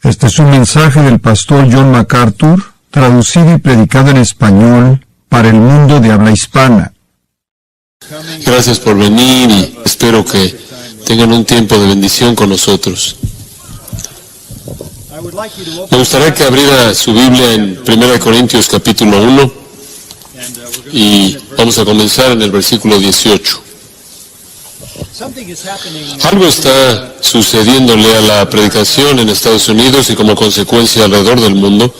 Este es un mensaje del pastor John MacArthur, traducido y predicado en español para el mundo de habla hispana. Gracias por venir y espero que tengan un tiempo de bendición con nosotros. Me gustaría que abriera su Biblia en 1 Corintios capítulo 1 y vamos a comenzar en el versículo 18. Algo está sucediéndole a la predicación en Estados Unidos y como consecuencia alrededor del mundo.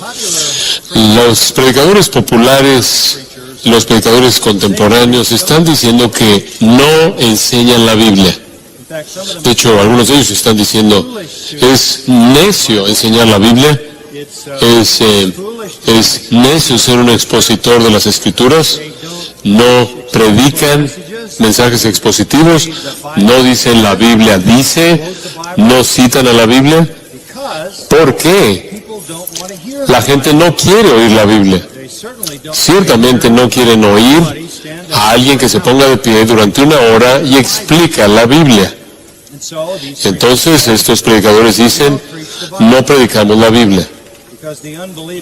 Los predicadores populares, los predicadores contemporáneos están diciendo que no enseñan la Biblia. De hecho, algunos de ellos están diciendo, es necio enseñar la Biblia, es necio ser un expositor de las Escrituras, no predican mensajes expositivos, no dicen la Biblia dice, no citan a la Biblia. ¿Por qué? La gente no quiere oír la Biblia. Ciertamente no quieren oír a alguien que se ponga de pie durante una hora y explica la Biblia. Entonces estos predicadores dicen, no predicamos la Biblia,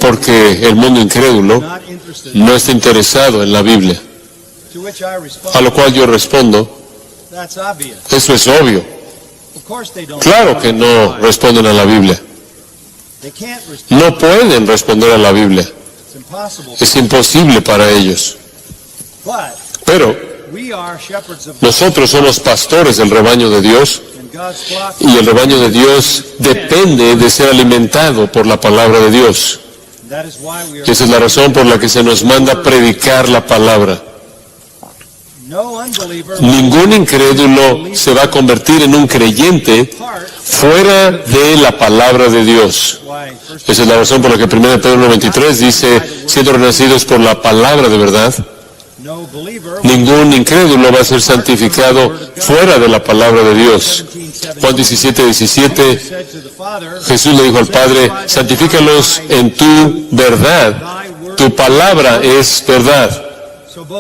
porque el mundo incrédulo no está interesado en la Biblia. A lo cual yo respondo, eso es obvio. Claro que no responden a la Biblia. No pueden responder a la Biblia. Es imposible para ellos. Pero nosotros somos pastores del rebaño de Dios y el rebaño de Dios depende de ser alimentado por la palabra de Dios. Esa es la razón por la que se nos manda predicar la palabra. Ningún incrédulo se va a convertir en un creyente fuera de la palabra de Dios. Esa es la razón por la que 1 Pedro 1:23 dice, siendo renacidos por la palabra de verdad, ningún incrédulo va a ser santificado fuera de la palabra de Dios. Juan 17:17, Jesús le dijo al Padre, santifícalos en tu verdad, tu palabra es verdad.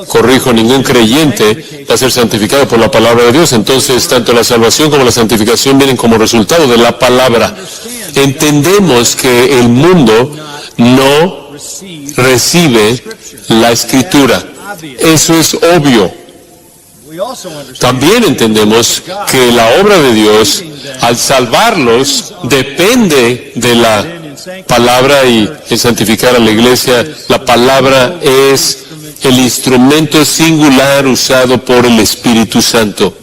Corrijo, ningún creyente va a ser santificado por la palabra de Dios. Entonces, tanto la salvación como la santificación vienen como resultado de la palabra. Entendemos que el mundo no recibe la Escritura. Eso es obvio. También entendemos que la obra de Dios, al salvarlos, depende de la palabra y en santificar a la iglesia. La palabra es el instrumento singular usado por el Espíritu Santo.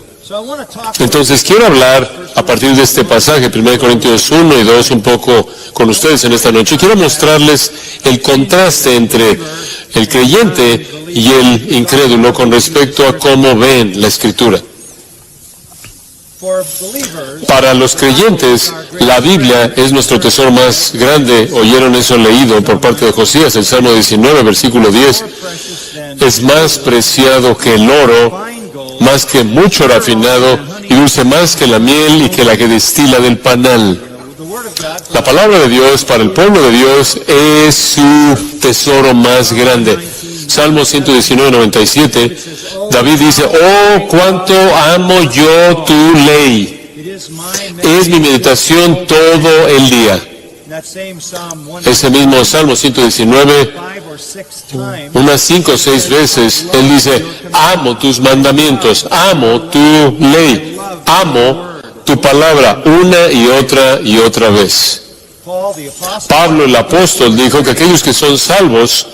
Entonces quiero hablar a partir de este pasaje, 1 Corintios 1 y 2, un poco con ustedes en esta noche. Quiero mostrarles el contraste entre el creyente y el incrédulo con respecto a cómo ven la Escritura. Para los creyentes, la Biblia es nuestro tesoro más grande. Oyeron eso leído por parte de Josías, el Salmo 19, versículo 10. Es más preciado que el oro, más que mucho refinado, y dulce más que la miel y que la que destila del panal. La palabra de Dios para el pueblo de Dios es su tesoro más grande. Salmo 119, 97, David dice, oh, cuánto amo yo tu ley. Es mi meditación todo el día. Ese mismo Salmo 119, unas 5 o 6 veces, él dice, amo tus mandamientos, amo tu ley, amo tu palabra, una y otra vez. Pablo el apóstol dijo que aquellos que son salvos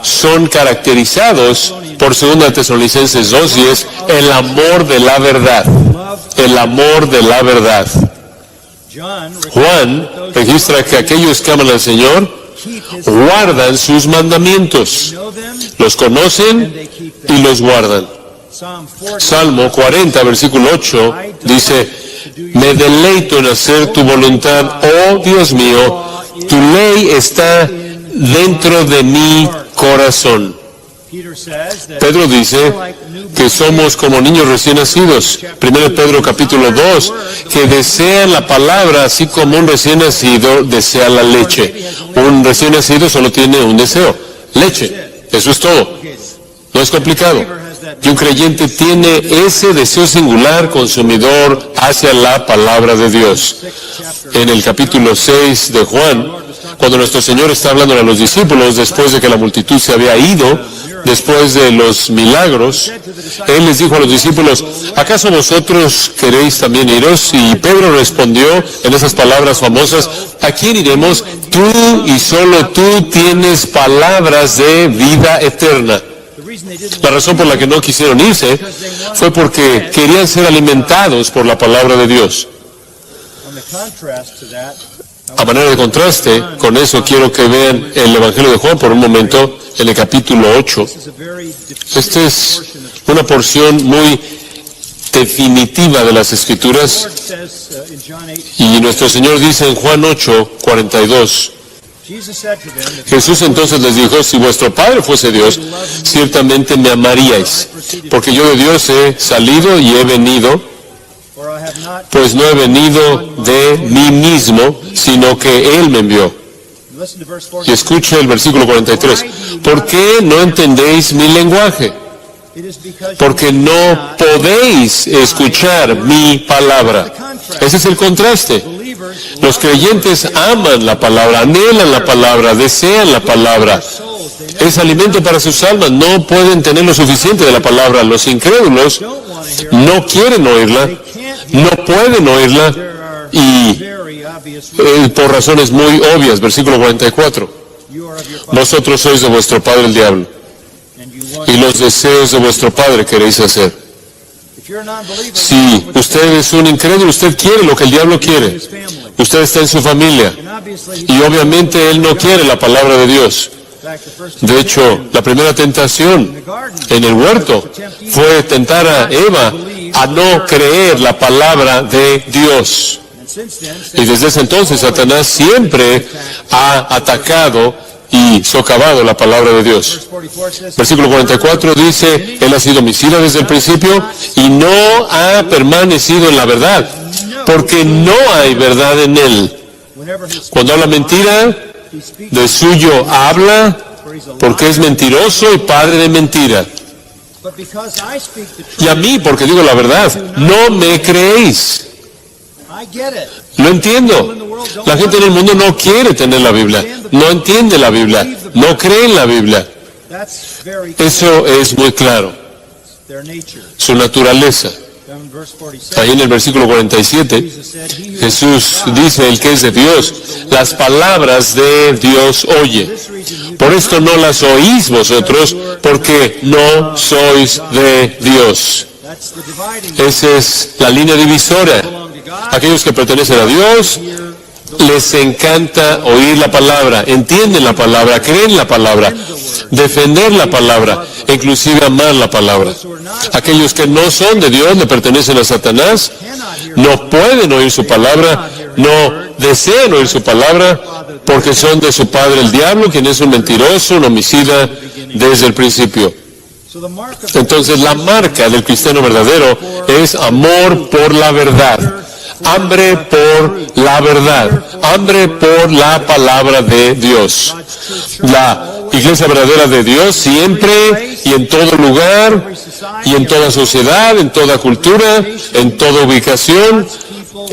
son caracterizados por 2 Tesalonicenses 2:10, el amor de la verdad, el amor de la verdad. Juan registra que aquellos que aman al Señor guardan sus mandamientos, los conocen y los guardan. Salmo 40, versículo 8, dice, me deleito en hacer tu voluntad, oh Dios mío, tu ley está dentro de mi corazón. Pedro dice que somos como niños recién nacidos. 1 Pedro capítulo 2, que desean la palabra así como un recién nacido desea la leche. Un recién nacido solo tiene un deseo, leche. Eso es todo. No es complicado. Y un creyente tiene ese deseo singular consumidor hacia la palabra de Dios. En el capítulo 6 de Juan, cuando nuestro Señor está hablando a los discípulos, después de que la multitud se había ido, después de los milagros, Él les dijo a los discípulos, ¿acaso vosotros queréis también iros? Y Pedro respondió en esas palabras famosas, ¿a quién iremos? Tú y solo tú tienes palabras de vida eterna. La razón por la que no quisieron irse fue porque querían ser alimentados por la palabra de Dios. A manera de contraste, con eso quiero que vean el Evangelio de Juan por un momento, en el capítulo 8. Esta es una porción muy definitiva de las Escrituras, y nuestro Señor dice en Juan 8:42, Jesús entonces les dijo, si vuestro Padre fuese Dios, ciertamente me amaríais, porque yo de Dios he salido y he venido, pues no he venido de mí mismo, sino que Él me envió. Y escuche el versículo 43. ¿Por qué no entendéis mi lenguaje? Porque no podéis escuchar mi palabra. Ese es el contraste. Los creyentes aman la palabra, anhelan la palabra, desean la palabra. Es alimento para sus almas, no pueden tener lo suficiente de la palabra. Los incrédulos no quieren oírla, no pueden oírla, y por razones muy obvias. Versículo 44. Vosotros sois de vuestro padre el diablo, y los deseos de vuestro padre queréis hacer. Si usted es un incrédulo, usted quiere lo que el diablo quiere. Usted está en su familia, y obviamente él no quiere la palabra de Dios. De hecho, la primera tentación en el huerto fue tentar a Eva a no creer la palabra de Dios. Y desde ese entonces Satanás siempre ha atacado y socavado la palabra de Dios. Versículo 44 dice, Él ha sido homicida desde el principio y no ha permanecido en la verdad, porque no hay verdad en Él. Cuando habla mentira, de suyo habla, porque es mentiroso y padre de mentira. Y a mí, porque digo la verdad, no me creéis. Lo entiendo. La gente en el mundo no quiere tener la Biblia, no entiende la Biblia, no cree en la Biblia. Eso es muy claro. Su naturaleza. Ahí en el versículo 47, Jesús dice, el que es de Dios, las palabras de Dios oye. Por esto no las oís vosotros, porque no sois de Dios. Esa es la línea divisoria. Aquellos que pertenecen a Dios, les encanta oír la palabra, entienden la palabra, creen la palabra, defender la palabra, inclusive amar la palabra. Aquellos que no son de Dios, le pertenecen a Satanás, no pueden oír su palabra, no desean oír su palabra, porque son de su padre el diablo, quien es un mentiroso, un homicida desde el principio. Entonces la marca del cristiano verdadero es amor por la verdad. Hambre por la verdad, hambre por la palabra de Dios. La iglesia verdadera de Dios siempre y en todo lugar y en toda sociedad, en toda cultura, en toda ubicación,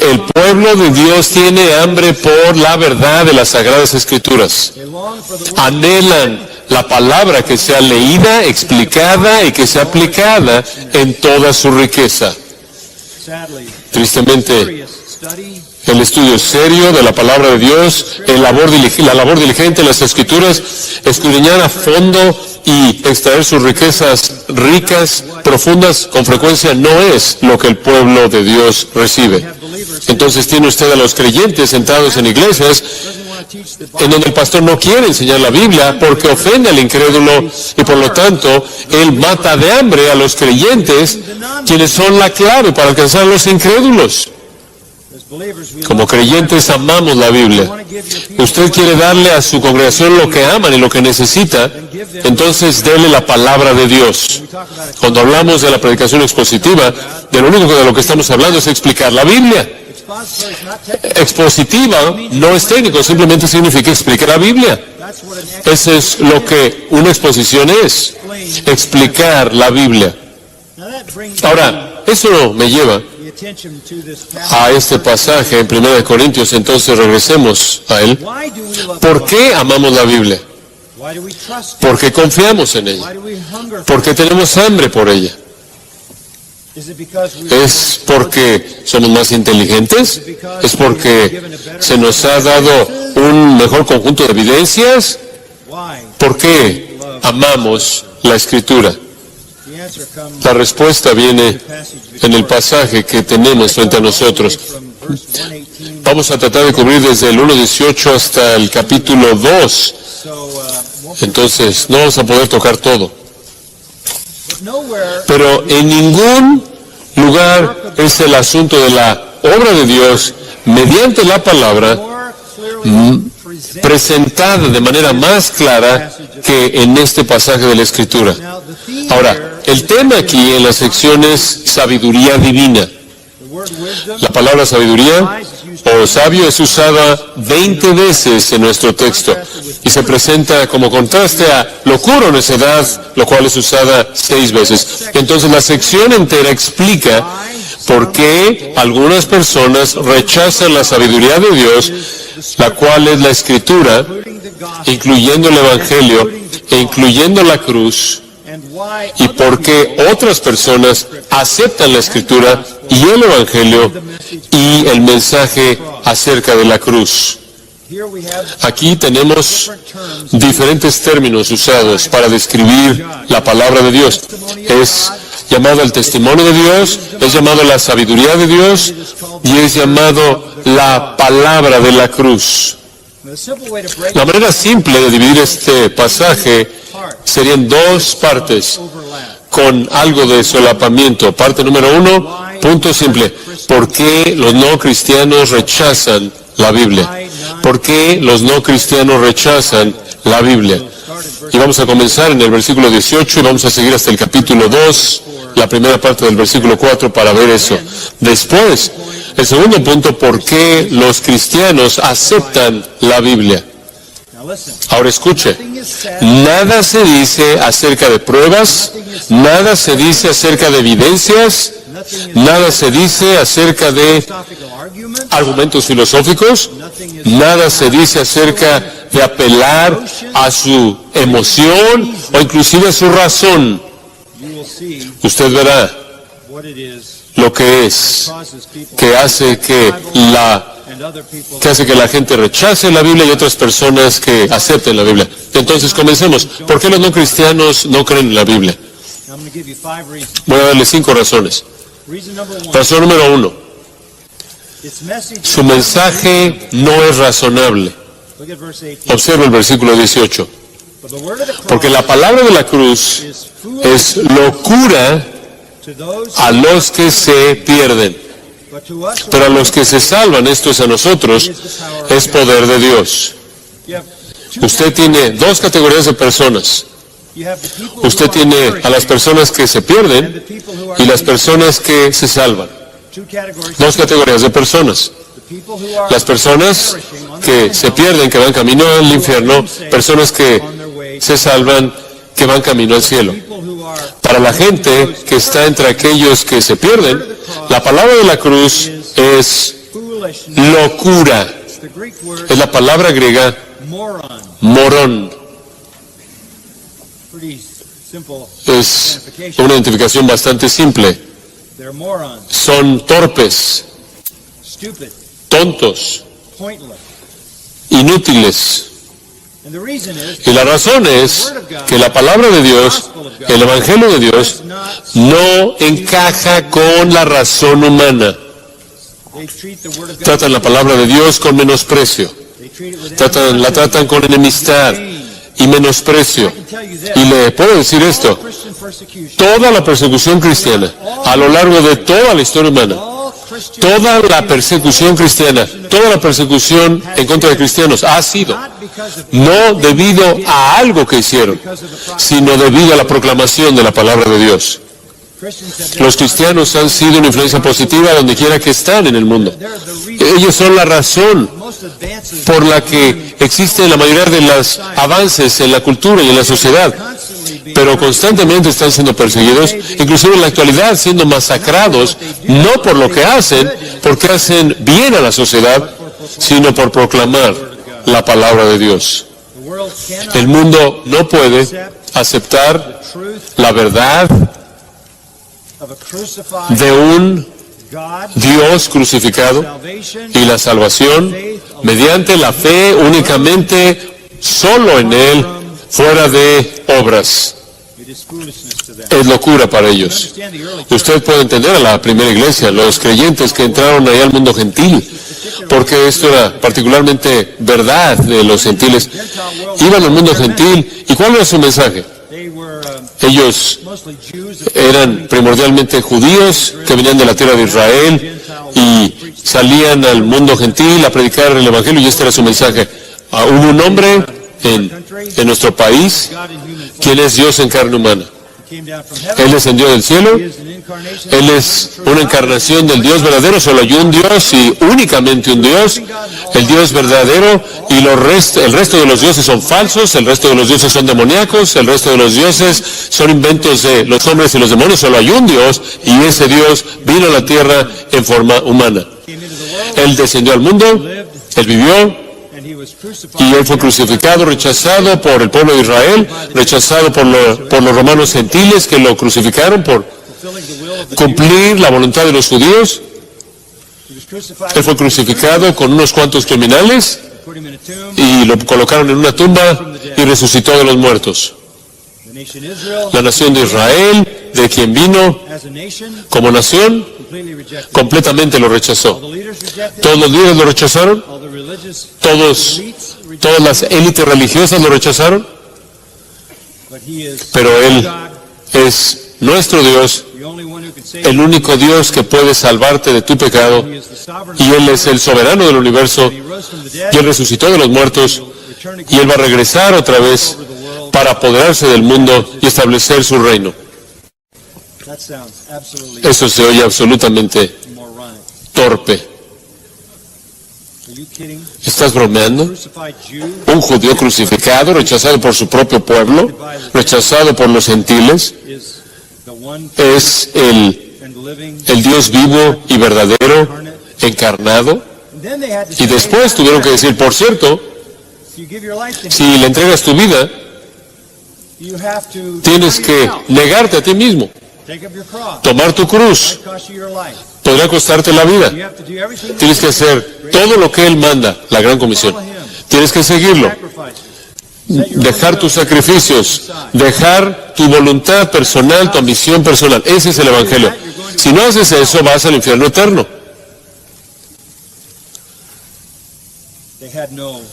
el pueblo de Dios tiene hambre por la verdad de las Sagradas Escrituras. Anhelan la palabra que sea leída, explicada y que sea aplicada en toda su riqueza. Tristemente, el estudio serio de la palabra de Dios, la labor diligente en las Escrituras, escudriñar a fondo y extraer sus riquezas ricas, profundas, con frecuencia no es lo que el pueblo de Dios recibe. Entonces tiene usted a los creyentes sentados en iglesias en donde el pastor no quiere enseñar la Biblia porque ofende al incrédulo y por lo tanto él mata de hambre a los creyentes, quienes son la clave para alcanzar a los incrédulos. Como creyentes amamos la Biblia. Usted quiere darle a su congregación lo que aman y lo que necesita, entonces dele la palabra de Dios. Cuando hablamos de la predicación expositiva, de lo único de lo que estamos hablando es explicar la Biblia. Expositiva no es técnico, simplemente significa explicar la Biblia. Eso es lo que una exposición es, explicar la Biblia. Ahora, eso me lleva a este pasaje en 1 Corintios, entonces regresemos a él. ¿Por qué amamos la Biblia? ¿Por qué confiamos en ella? ¿Por qué tenemos hambre por ella? ¿Es porque somos más inteligentes? ¿Es porque se nos ha dado un mejor conjunto de evidencias? ¿Por qué amamos la Escritura? La respuesta viene en el pasaje que tenemos frente a nosotros. Vamos a tratar de cubrir desde el 1:18 hasta el capítulo 2. Entonces, no vamos a poder tocar todo. Pero en ningún lugar es el asunto de la obra de Dios mediante la palabra presentada de manera más clara que en este pasaje de la Escritura. Ahora, el tema aquí en la sección es sabiduría divina. La palabra sabiduría o sabio es usada 20 veces en nuestro texto y se presenta como contraste a locura o necedad, lo cual es usada 6 veces. Entonces la sección entera explica por qué algunas personas rechazan la sabiduría de Dios, la cual es la Escritura, incluyendo el Evangelio e incluyendo la cruz, y por qué otras personas aceptan la Escritura y el Evangelio y el mensaje acerca de la cruz. Aquí tenemos diferentes términos usados para describir la palabra de Dios. Es llamado el testimonio de Dios, es llamado la sabiduría de Dios y es llamado la palabra de la cruz. La manera simple de dividir este pasaje sería en 2 partes con algo de solapamiento. Parte número 1, punto simple. ¿Por qué los no cristianos rechazan la Biblia? ¿Por qué los no cristianos rechazan la Biblia? Y vamos a comenzar en el versículo 18 y vamos a seguir hasta el capítulo 2, la primera parte del versículo 4 para ver eso. Después, el segundo punto, ¿por qué los cristianos aceptan la Biblia? Ahora escuche, nada se dice acerca de pruebas, nada se dice acerca de evidencias, nada se dice acerca de argumentos filosóficos, nada se dice acerca de apelar a su emoción o inclusive a su razón. Usted verá lo que es que hace que la gente rechace la Biblia y otras personas que acepten la Biblia. Entonces comencemos. ¿Por qué los no cristianos no creen en la Biblia? Voy a darle 5 razones. Razón número 1. Su mensaje no es razonable. Observa el versículo 18. Porque la palabra de la cruz es locura a los que se pierden. Pero a los que se salvan, esto es a nosotros, es poder de Dios. Usted tiene 2 categorías de personas. Usted tiene a las personas que se pierden y las personas que se salvan. 2 categorías de personas. Las personas que se pierden, que van camino al infierno, personas que se salvan, que van camino al cielo. Para la gente que está entre aquellos que se pierden, la palabra de la cruz es locura. Es la palabra griega morón. Es una identificación bastante simple. Son torpes, tontos, inútiles. Y la razón es que la palabra de Dios, el Evangelio de Dios, no encaja con la razón humana. Tratan la palabra de Dios con menosprecio. La tratan con enemistad y menosprecio. Y le puedo decir esto, toda la persecución cristiana, a lo largo de toda la historia humana, toda la persecución cristiana, toda la persecución en contra de cristianos ha sido no debido a algo que hicieron, sino debido a la proclamación de la palabra de Dios. Los cristianos han sido una influencia positiva donde quiera que están en el mundo. Ellos son la razón por la que existen la mayoría de los avances en la cultura y en la sociedad. pero constantemente están siendo perseguidos, inclusive en la actualidad siendo masacrados, no por lo que hacen, porque hacen bien a la sociedad, sino por proclamar la palabra de Dios. El mundo no puede aceptar la verdad de un Dios crucificado y la salvación mediante la fe únicamente, solo en Él, fuera de obras. Es locura para ellos. Usted puede entender a la primera iglesia, los creyentes que entraron ahí al mundo gentil, porque esto era particularmente verdad de los gentiles. Iban al mundo gentil, ¿y cuál era su mensaje? Ellos eran primordialmente judíos que venían de la tierra de Israel y salían al mundo gentil a predicar el evangelio, y este era su mensaje. Hubo un hombre en nuestro país quien es Dios en carne humana. Él descendió del cielo. Él es una encarnación del Dios verdadero. Solo hay un Dios y únicamente un Dios, el Dios verdadero, y el resto de los dioses son falsos, el resto de los dioses son demoníacos, el resto de los dioses son inventos de los hombres y los demonios. Solo hay un Dios, y ese Dios vino a la tierra en forma humana. Él descendió al mundo, Él vivió, y Él fue crucificado, rechazado por el pueblo de Israel, rechazado por los romanos gentiles que lo crucificaron por cumplir la voluntad de los judíos. Él fue crucificado con unos cuantos criminales y lo colocaron en una tumba y resucitó de los muertos. La nación de Israel, de quien vino como nación, completamente lo rechazó. Todos los líderes lo rechazaron, todas las élites religiosas lo rechazaron, pero Él es nuestro Dios, el único Dios que puede salvarte de tu pecado, y Él es el soberano del universo, y Él resucitó de los muertos, y Él va a regresar otra vez para apoderarse del mundo y establecer su reino. Eso se oye absolutamente torpe. ¿Estás bromeando? Un judío crucificado, rechazado por su propio pueblo, rechazado por los gentiles, es el Dios vivo y verdadero, encarnado. Y después tuvieron que decir, por cierto, si le entregas tu vida, tienes que negarte a ti mismo, tomar tu cruz. Podrá costarte la vida. Tienes que hacer todo lo que Él manda, la gran comisión. Tienes que seguirlo. Dejar tus sacrificios, dejar tu voluntad personal, tu ambición personal. Ese es el Evangelio. Si no haces eso, vas al infierno eterno.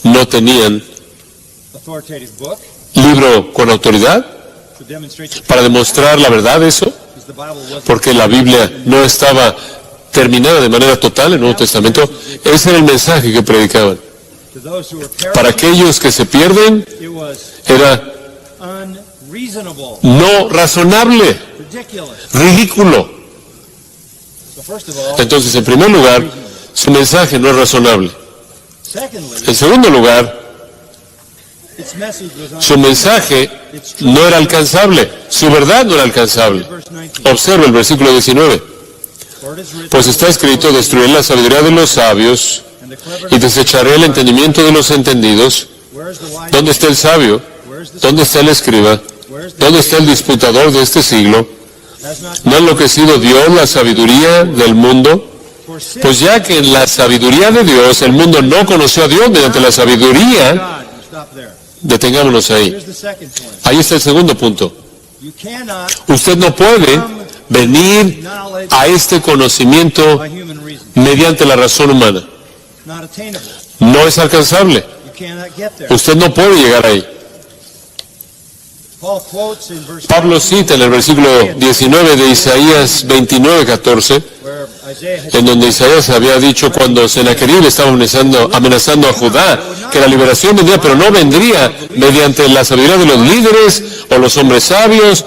No tenían libro con autoridad para demostrar la verdad de eso, porque la Biblia no estaba terminada de manera total en el Nuevo Testamento. Ese era el mensaje que predicaban. Para aquellos que se pierden, era no razonable, ridículo. Entonces, en primer lugar, su mensaje no es razonable. En segundo lugar, su mensaje no era alcanzable, su verdad no era alcanzable. Observa el versículo 19. Pues está escrito, destruiré la sabiduría de los sabios y desecharé el entendimiento de los entendidos. ¿Dónde está el sabio? ¿Dónde está el escriba? ¿Dónde está el disputador de este siglo? ¿No ha enloquecido Dios la sabiduría del mundo? Pues ya que en la sabiduría de Dios el mundo no conoció a Dios mediante la sabiduría, detengámonos ahí. Ahí está el segundo punto. Usted no puede venir a este conocimiento mediante la razón humana. No es alcanzable. Usted no puede llegar ahí. Pablo cita en el versículo 19 de Isaías 29:14, en donde Isaías había dicho cuando Sennacherib estaba amenazando a Judá, que la liberación vendría, pero no vendría mediante la sabiduría de los líderes o los hombres sabios,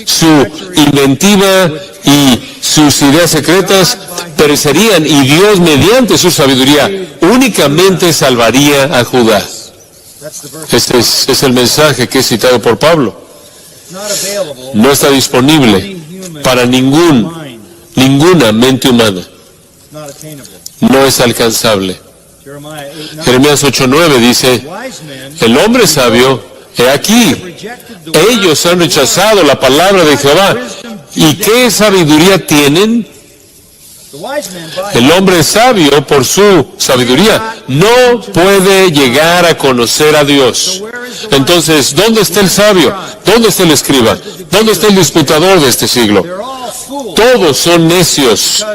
su inventiva y sus ideas secretas perecerían, y Dios mediante su sabiduría únicamente salvaría a Judá. Este es el mensaje que es citado por Pablo. no está disponible para ninguna mente humana. No es alcanzable. Jeremías 8:9 dice, el hombre sabio, he aquí, ellos han rechazado la palabra de Jehová. ¿Y qué sabiduría tienen? El hombre sabio, por su sabiduría, no puede llegar a conocer a Dios. Entonces, ¿dónde está el sabio? ¿Dónde está el escriba? ¿Dónde está el disputador de este siglo? Todos son necios,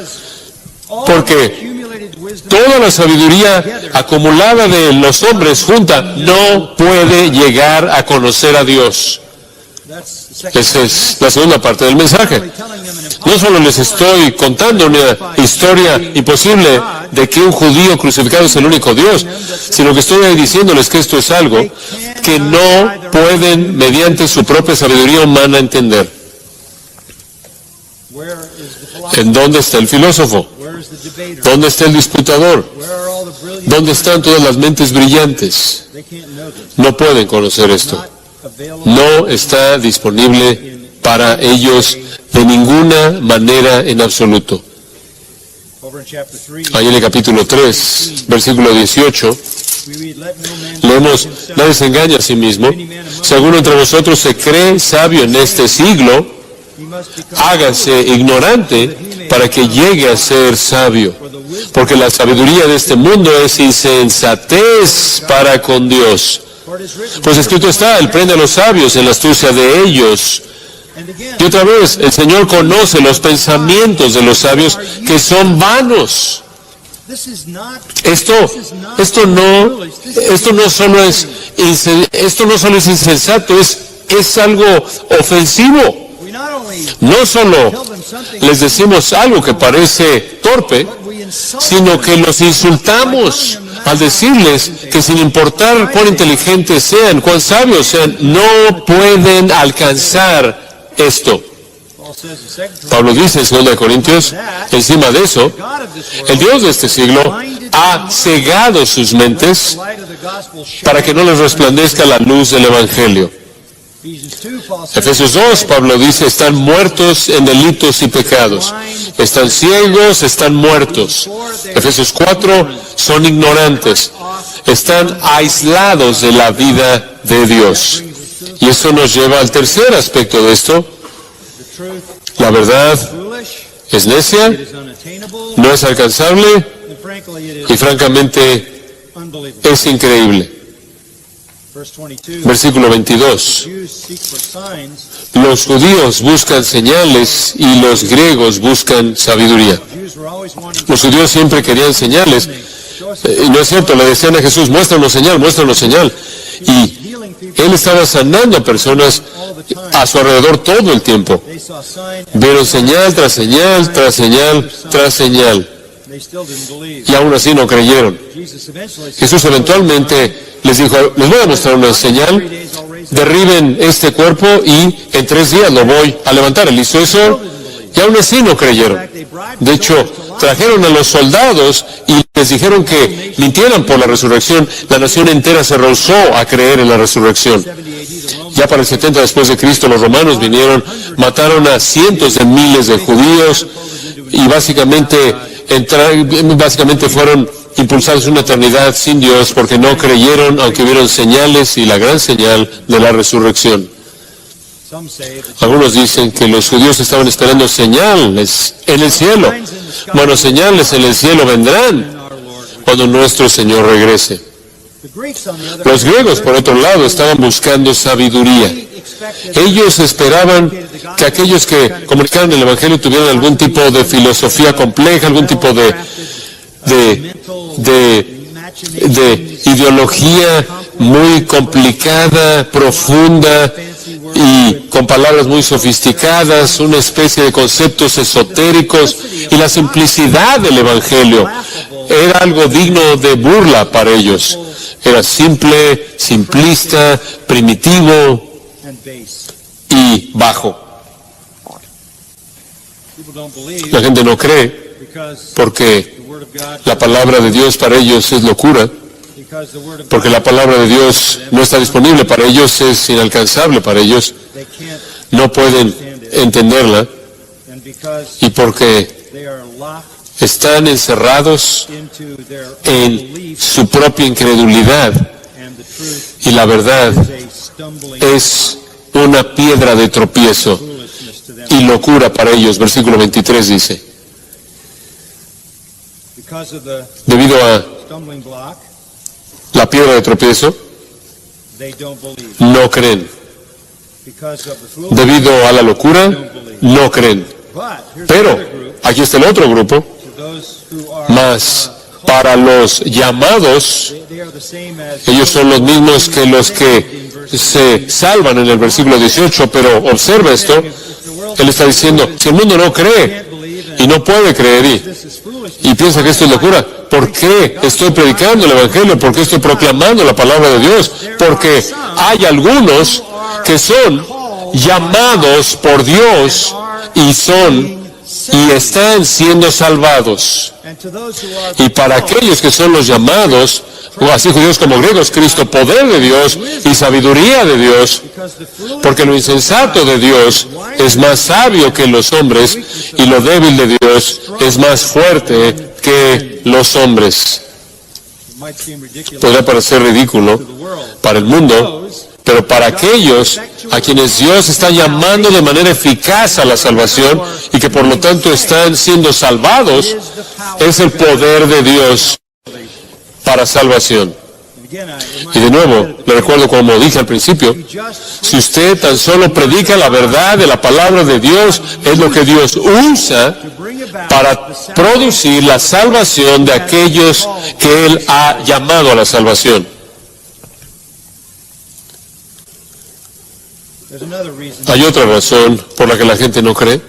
porque toda la sabiduría acumulada de los hombres junta no puede llegar a conocer a Dios. Esa es la segunda parte del mensaje. No solo les estoy contando una historia imposible de que un judío crucificado es el único Dios, sino que estoy diciéndoles que esto es algo que no pueden, mediante su propia sabiduría humana, entender. ¿En dónde está el filósofo? ¿Dónde está el disputador? ¿Dónde están todas las mentes brillantes? No pueden conocer esto. No está disponible para ellos de ninguna manera en absoluto. Ahí en el capítulo 3, versículo 18, leemos, nadie se engaña a sí mismo. Si alguno entre vosotros se cree sabio en este siglo, hágase ignorante para que llegue a ser sabio. Porque la sabiduría de este mundo es insensatez para con Dios. Pues escrito está, Él prende a los sabios en la astucia de ellos. Y otra vez, el Señor conoce los pensamientos de los sabios que son vanos. Esto no solo es insensato, es algo ofensivo. No solo les decimos algo que parece torpe, sino que los insultamos al decirles que sin importar cuán inteligentes sean, cuán sabios sean, no pueden alcanzar esto. Pablo dice en 2 Corintios, encima de eso, el Dios de este siglo ha cegado sus mentes para que no les resplandezca la luz del Evangelio. Efesios 2, Pablo dice, están muertos en delitos y pecados. Están ciegos, están muertos. Efesios 4, son ignorantes. Están aislados de la vida de Dios. Y esto nos lleva al tercer aspecto de esto. La verdad es necia, no es alcanzable y francamente es increíble. Versículo 22. Los judíos buscan señales y los griegos buscan sabiduría. Los judíos siempre querían señales. Y no es cierto, le decían a Jesús, muéstranos señal, muéstranos señal. Y Él estaba sanando a personas a su alrededor todo el tiempo. Vieron señal tras señal, tras señal, tras señal. Y aún así no creyeron. Jesús eventualmente les dijo, les voy a mostrar una señal, derriben este cuerpo y en 3 días lo voy a levantar. Él hizo eso y aún así no creyeron. De hecho, trajeron a los soldados y les dijeron que mintieran por la resurrección. La nación entera se rehusó a creer en la resurrección. Ya para el 70 después de Cristo, los romanos vinieron, mataron a cientos de miles de judíos y básicamente fueron impulsados a una eternidad sin Dios porque no creyeron, aunque vieron señales y la gran señal de la resurrección. Algunos dicen que los judíos estaban esperando señales en el cielo. Bueno, señales en el cielo vendrán cuando nuestro Señor regrese. Los griegos, por otro lado, estaban buscando sabiduría. Ellos esperaban que aquellos que comunicaran el Evangelio tuvieran algún tipo de filosofía compleja, algún tipo de ideología muy complicada, profunda y con palabras muy sofisticadas, una especie de conceptos esotéricos, y la simplicidad del Evangelio era algo digno de burla para ellos. Era simple, simplista, primitivo y bajo. La gente no cree porque la palabra de Dios para ellos es locura, porque la palabra de Dios no está disponible para ellos, es inalcanzable para ellos. no pueden entenderla, y porque están encerrados en su propia incredulidad, y la verdad es una piedra de tropiezo y locura para ellos. Versículo 23 dice, debido a la piedra de tropiezo, no creen. Debido a la locura, no creen. Pero aquí está el otro grupo, mas para los llamados, ellos son los mismos que los que se salvan en el versículo 18, pero observa esto, él está diciendo, si el mundo no cree y no puede creer y piensa que esto es locura, ¿por qué estoy predicando el Evangelio? ¿Por qué estoy proclamando la palabra de Dios? Porque hay algunos que son llamados por Dios y están siendo salvados. Y para aquellos que son los llamados, así judíos como griegos, Cristo, poder de Dios y sabiduría de Dios, porque lo insensato de Dios es más sabio que los hombres, y lo débil de Dios es más fuerte que los hombres. Podría parecer ridículo para el mundo, pero para aquellos a quienes Dios está llamando de manera eficaz a la salvación y que por lo tanto están siendo salvados, es el poder de Dios para salvación. Y de nuevo, le recuerdo como dije al principio, si usted tan solo predica la verdad de la palabra de Dios, es lo que Dios usa para producir la salvación de aquellos que Él ha llamado a la salvación. Hay otra razón por la que la gente no cree.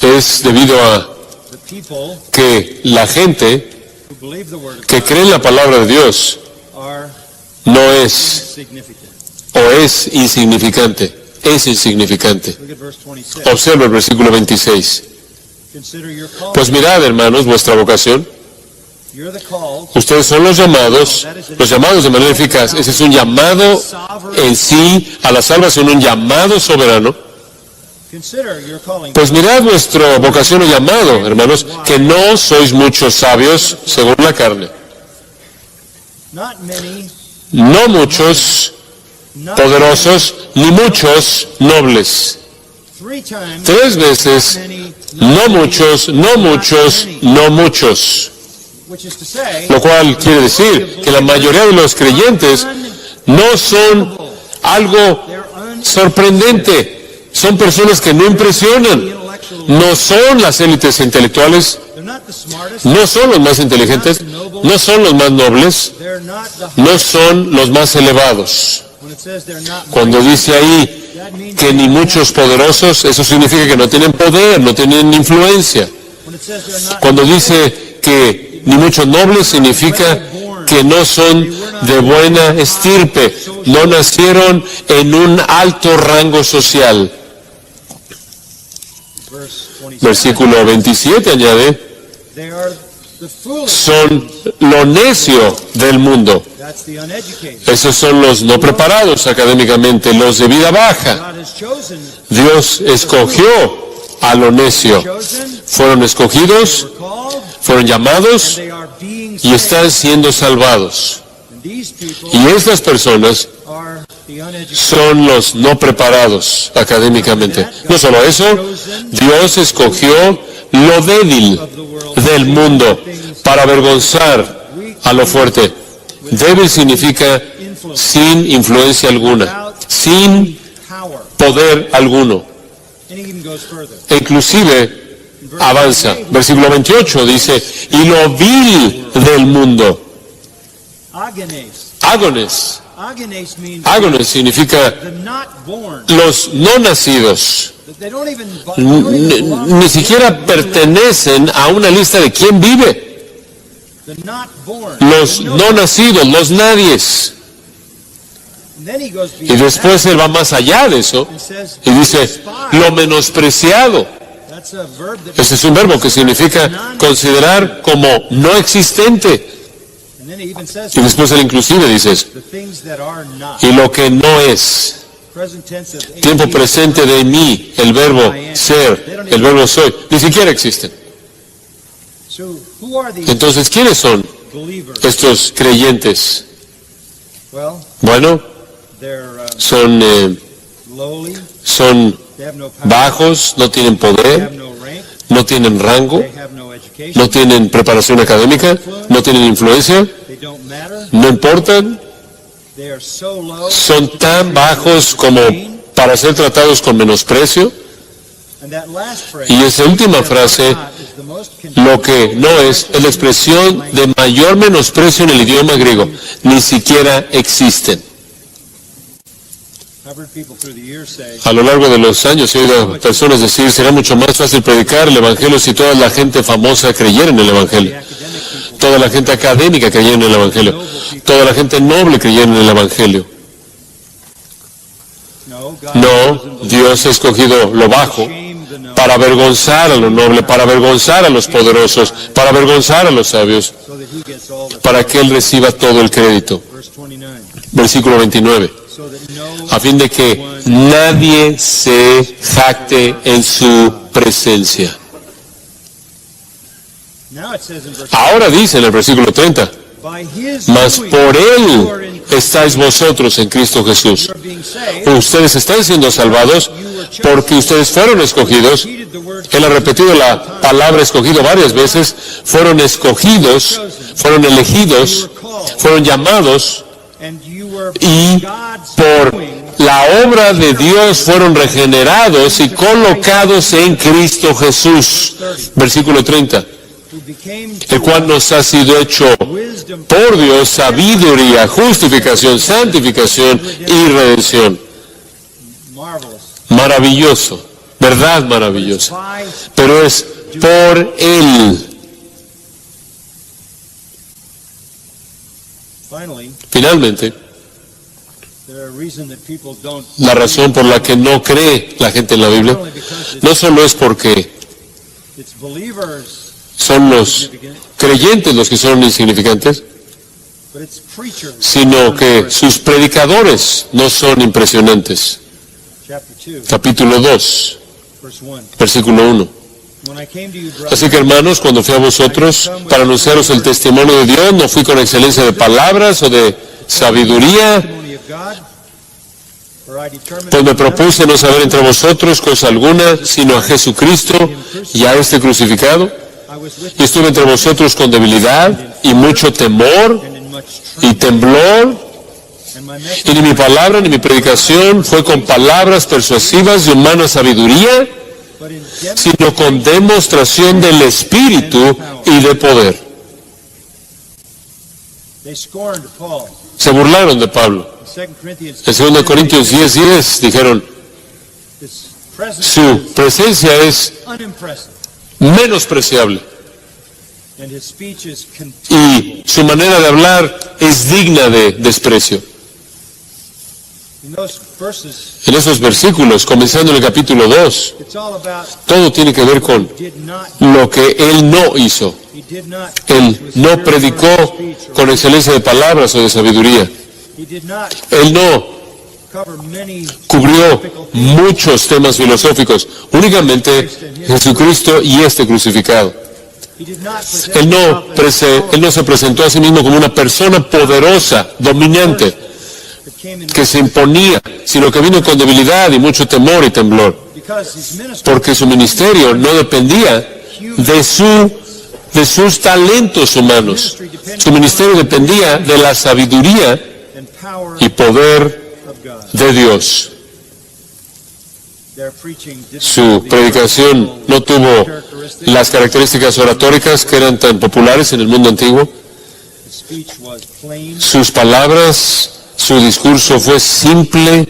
Es debido a que la gente que cree en la palabra de Dios no es o es insignificante. Es insignificante. Observa el versículo 26. Pues mirad, hermanos, vuestra vocación. Ustedes son los llamados de manera eficaz. Ese es un llamado en sí a la salvación, un llamado soberano. Pues mirad vuestra vocación o llamado, hermanos, que no sois muchos sabios según la carne. No muchos poderosos, ni muchos nobles. 3 veces, no muchos, no muchos, no muchos. Lo cual quiere decir que la mayoría de los creyentes no son algo sorprendente. Son personas que no impresionan. No son las élites intelectuales. No son los más inteligentes. No son los más nobles. No son los más elevados. Cuando dice ahí que ni muchos poderosos, eso significa que no tienen poder, no tienen influencia. Cuando dice que ni muchos nobles, significa que no son de buena estirpe, no nacieron en un alto rango social. Versículo 27 añade, son lo necio del mundo. Esos son los no preparados académicamente, los de vida baja. Dios escogió a lo necio. Fueron escogidos, fueron llamados y están siendo salvados. Y estas personas son los no preparados académicamente. No solo eso, Dios escogió lo débil del mundo para avergonzar a lo fuerte. Débil significa sin influencia alguna, sin poder alguno. E inclusive avanza. Versículo 28 dice, y lo vil del mundo. Ágones. Ágones significa los no nacidos. Ni siquiera pertenecen a una lista de quién vive. Los no nacidos, los nadies. Y después él va más allá de eso y dice, lo menospreciado. Ese es un verbo que significa considerar como no existente. Y después él inclusive dice, y lo que no es. Tiempo presente de mí, el verbo ser, el verbo soy, ni siquiera existen. Entonces, ¿quiénes son estos creyentes? Bueno, son bajos, no tienen poder, no tienen rango, no tienen preparación académica, no tienen influencia, no importan, son tan bajos como para ser tratados con menosprecio. Y esa última frase, lo que no es la expresión de mayor menosprecio en el idioma griego, ni siquiera existen. A lo largo de los años he oído personas decir, será mucho más fácil predicar el Evangelio si toda la gente famosa creyera en el Evangelio, toda la gente académica creyera en el Evangelio, toda la gente noble creyera en el Evangelio. No, Dios ha escogido lo bajo para avergonzar a lo noble, para avergonzar a los poderosos, para avergonzar a los sabios, para que Él reciba todo el crédito. Versículo 29. A fin de que nadie se jacte en su presencia. Ahora dice en el versículo 30, mas por Él estáis vosotros en Cristo Jesús. Ustedes están siendo salvados porque ustedes fueron escogidos. Él ha repetido la palabra escogido varias veces. Fueron escogidos, fueron elegidos, fueron llamados y por la obra de Dios fueron regenerados y colocados en Cristo Jesús. Versículo 30. El cual nos ha sido hecho por Dios sabiduría, justificación, santificación y redención. Maravilloso, verdad maravillosa. Pero es por Él. Finalmente, la razón por la que no cree la gente en la Biblia no solo es porque son los creyentes los que son insignificantes, sino que sus predicadores no son impresionantes. Capítulo 2, versículo 1. Así que, hermanos, cuando fui a vosotros para anunciaros el testimonio de Dios, no fui con excelencia de palabras o de sabiduría, pues me propuse no saber entre vosotros cosa alguna, sino a Jesucristo y a este crucificado. Y estuve entre vosotros con debilidad y mucho temor y temblor, y ni mi palabra ni mi predicación fue con palabras persuasivas de humana sabiduría, sino con demostración del Espíritu y de poder. Se burlaron de Pablo. En 2 Corintios 10:10 dijeron, su presencia es menospreciable y su manera de hablar es digna de desprecio. En esos versículos, comenzando en el capítulo 2, todo tiene que ver con lo que Él no hizo. Él no predicó con excelencia de palabras o de sabiduría. Él no cubrió muchos temas filosóficos, únicamente Jesucristo y este crucificado. Él no se presentó a sí mismo como una persona poderosa, dominante, que se imponía, sino que vino con debilidad y mucho temor y temblor, porque su ministerio no dependía de sus talentos humanos. Su ministerio dependía de la sabiduría y poder de Dios. Su predicación no tuvo las características oratóricas que eran tan populares en el mundo antiguo. Sus palabras, su discurso fue simple,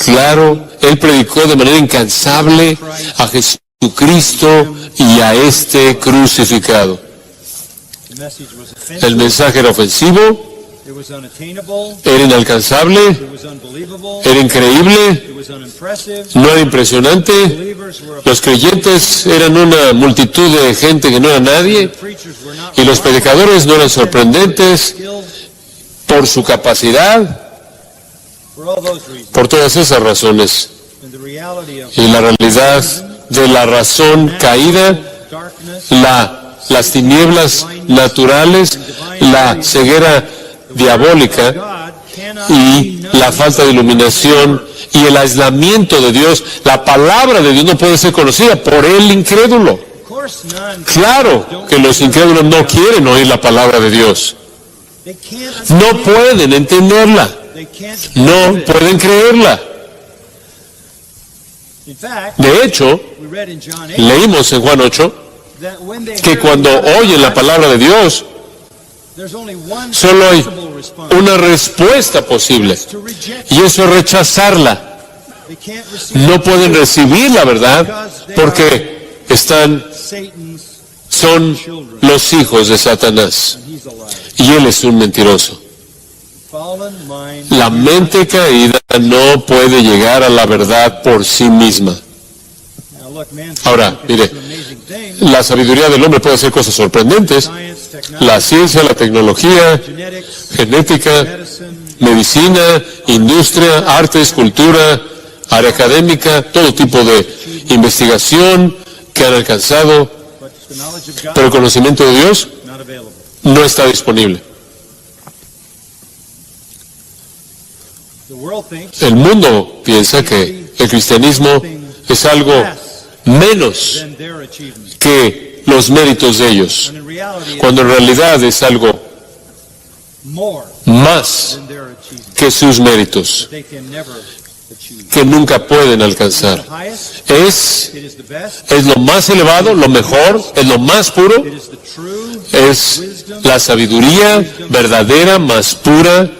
claro. Él predicó de manera incansable a Jesucristo y a este crucificado. El mensaje era ofensivo, era inalcanzable, era increíble, no era impresionante. Los creyentes eran una multitud de gente que no era nadie, y los predicadores no eran sorprendentes por su capacidad, Por todas esas razones y la realidad de la razón caída, las tinieblas naturales, la ceguera diabólica y la falta de iluminación y el aislamiento de Dios, la palabra de Dios no puede ser conocida por el incrédulo. Claro que los incrédulos no quieren oír la palabra de Dios. No pueden entenderla. No pueden creerla. De hecho, leímos en Juan 8 que cuando oyen la palabra de Dios, solo hay una respuesta posible, y eso es rechazarla. No pueden recibir la verdad porque son los hijos de Satanás, y él es un mentiroso. La mente caída no puede llegar a la verdad por sí misma. Ahora, mire, la sabiduría del hombre puede hacer cosas sorprendentes. La ciencia, la tecnología, genética, medicina, industria, artes, cultura, área académica, todo tipo de investigación que han alcanzado, pero el conocimiento de Dios no está disponible. El mundo piensa que el cristianismo es algo menos que los méritos de ellos, cuando en realidad es algo más que sus méritos, que nunca pueden alcanzar. Es lo más elevado, lo mejor, es lo más puro, es la sabiduría verdadera, más pura,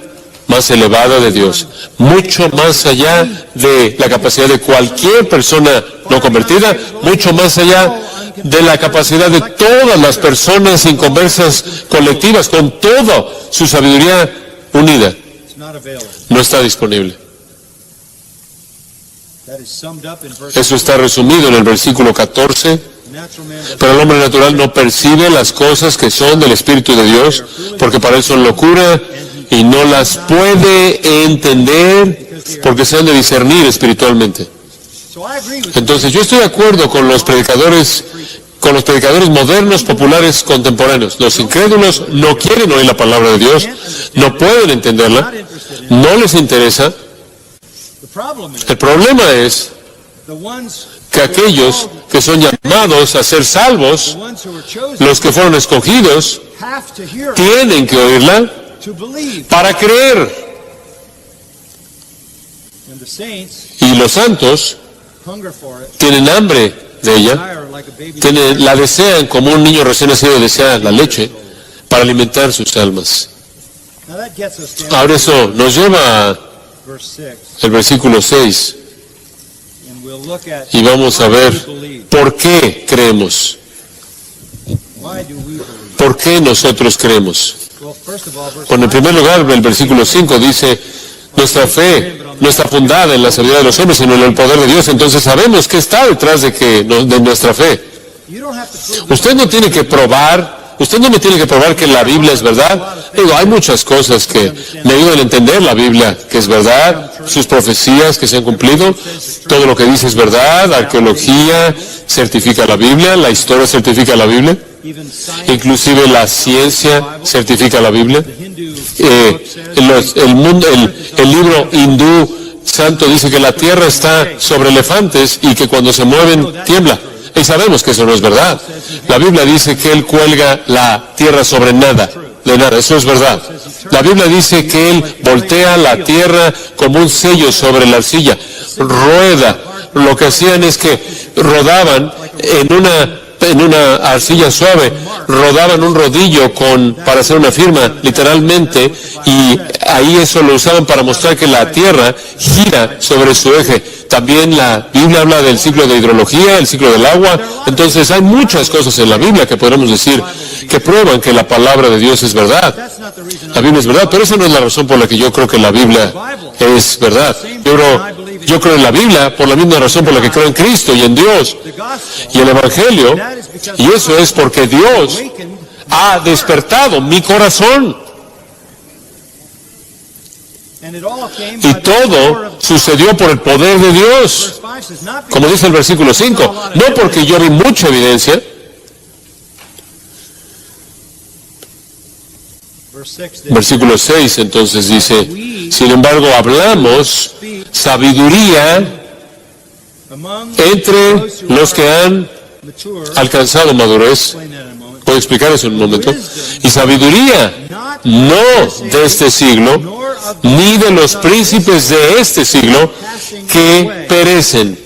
más elevada de Dios, mucho más allá de la capacidad de cualquier persona no convertida, mucho más allá de la capacidad de todas las personas inconversas colectivas, con toda su sabiduría unida. No está disponible. Eso está resumido en el versículo 14. Pero el hombre natural no percibe las cosas que son del Espíritu de Dios, porque para él son locura, y no las puede entender porque se han de discernir espiritualmente. Entonces yo estoy de acuerdo con los predicadores modernos, populares, contemporáneos. Los incrédulos no quieren oír la palabra de Dios, no pueden entenderla, no les interesa. El problema es que aquellos que son llamados a ser salvos, los que fueron escogidos, tienen que oírla para creer. Y los santos tienen hambre de ella, la desean como un niño recién nacido desea la leche para alimentar sus almas. Ahora eso nos lleva al versículo 6 y vamos a ver por qué creemos. ¿Por qué nosotros creemos? Bueno, en primer lugar, el versículo 5 dice, nuestra fe no está fundada en la sabiduría de los hombres, sino en el poder de Dios. Entonces sabemos qué está detrás de nuestra fe. Usted no tiene que probar, usted no me tiene que probar que la Biblia es verdad. Digo, hay muchas cosas que me ayudan a entender la Biblia, que es verdad, sus profecías que se han cumplido, todo lo que dice es verdad, la arqueología certifica la Biblia, la historia certifica la Biblia. Inclusive la ciencia certifica la Biblia. El libro hindú santo dice que la tierra está sobre elefantes y que cuando se mueven tiembla. Y sabemos que eso no es verdad. La Biblia dice que Él cuelga la tierra sobre nada, de nada. Eso es verdad. La Biblia dice que Él voltea la tierra como un sello sobre la arcilla. Rueda. Lo que hacían es que rodaban en una arcilla suave, rodaban un rodillo para hacer una firma, literalmente, y ahí eso lo usaban para mostrar que la tierra gira sobre su eje. También la Biblia habla del ciclo de hidrología, el ciclo del agua. Entonces hay muchas cosas en la Biblia que podemos decir que prueban que la palabra de Dios es verdad. La Biblia es verdad, pero esa no es la razón por la que yo creo que la Biblia es verdad. Yo creo en la Biblia por la misma razón por la que creo en Cristo y en Dios y el Evangelio, y eso es porque Dios ha despertado mi corazón. Y todo sucedió por el poder de Dios. Como dice el versículo 5, no porque yo vi mucha evidencia. Versículo 6 entonces dice, sin embargo hablamos sabiduría entre los que han alcanzado madurez. Puedo explicar eso en un momento. Y sabiduría no de este siglo, ni de los príncipes de este siglo que perecen.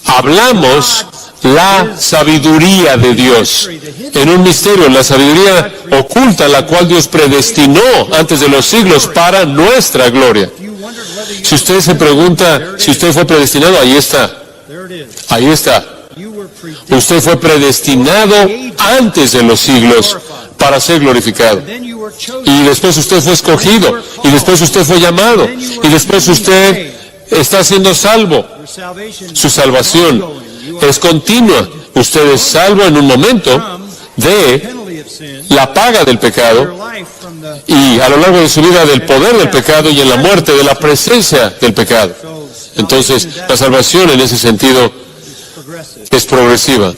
Hablamos la sabiduría de Dios en un misterio, la sabiduría oculta, la cual Dios predestinó antes de los siglos para nuestra gloria. Si usted se pregunta si usted fue predestinado, ahí está. Ahí está. Usted fue predestinado antes de los siglos para ser glorificado. Y después usted fue escogido. Y después usted fue llamado. Y después usted está siendo salvo. Su salvación es continua. Usted es salvo en un momento de la paga del pecado y a lo largo de su vida del poder del pecado y en la muerte de la presencia del pecado. Entonces, la salvación en ese sentido es progresiva.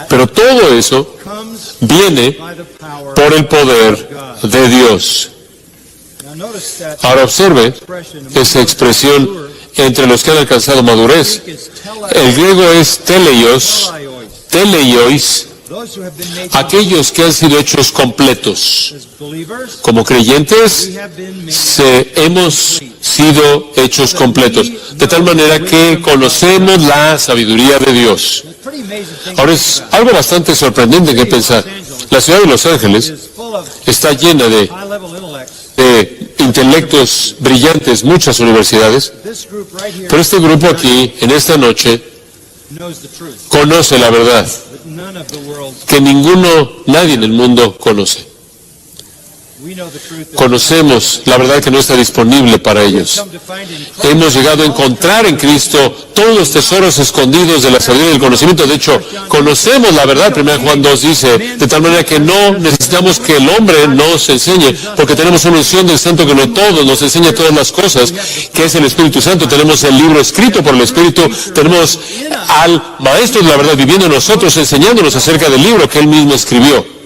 Pero todo eso viene por el poder de Dios. Ahora observe esa expresión entre los que han alcanzado madurez. El griego es teleios, aquellos que han sido hechos completos. Como creyentes, hemos sido hechos completos, de tal manera que conocemos la sabiduría de Dios. Ahora es algo bastante sorprendente que pensar. La ciudad de Los Ángeles está llena de intelectos brillantes, muchas universidades, pero este grupo aquí, en esta noche, conoce la verdad que nadie en el mundo conoce. Conocemos la verdad que no está disponible para ellos. Hemos llegado a encontrar en Cristo todos los tesoros escondidos de la sabiduría y del conocimiento. De hecho, conocemos la verdad. 1 Juan 2 dice, de tal manera que no necesitamos que el hombre nos enseñe, porque tenemos una unción del Santo que no todos nos enseña todas las cosas, que es el Espíritu Santo. Tenemos el libro escrito por el Espíritu. Tenemos al Maestro de la verdad viviendo en nosotros, enseñándonos acerca del libro que Él mismo escribió.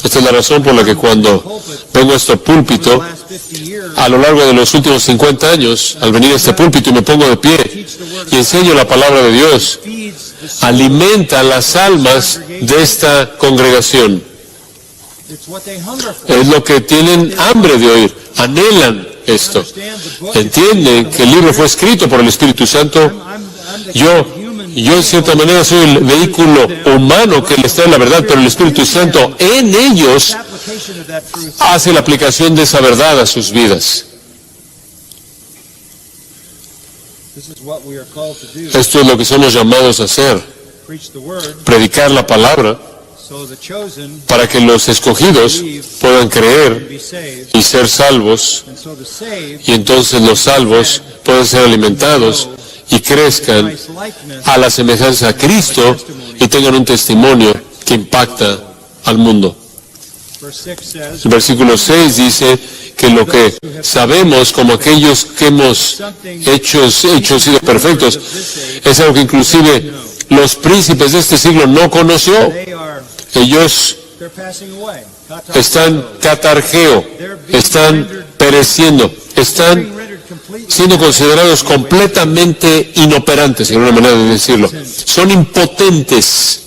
Esta es la razón por la que cuando vengo a este púlpito, a lo largo de los últimos 50 años, al venir a este púlpito y me pongo de pie y enseño la palabra de Dios, alimenta las almas de esta congregación. Es lo que tienen hambre de oír, anhelan esto. Entienden que el libro fue escrito por el Espíritu Santo. Yo en cierta manera soy el vehículo humano que les trae la verdad, pero el Espíritu Santo en ellos hace la aplicación de esa verdad a sus vidas. Esto es lo que somos llamados a hacer, predicar la palabra para que los escogidos puedan creer y ser salvos, y entonces los salvos puedan ser alimentados y crezcan a la semejanza a Cristo y tengan un testimonio que impacta al mundo. El versículo 6 dice que lo que sabemos como aquellos que hemos hecho sido perfectos es algo que inclusive los príncipes de este siglo no conoció. Ellos están catargeo, están pereciendo, están siendo considerados completamente inoperantes, en una manera de decirlo. Son impotentes.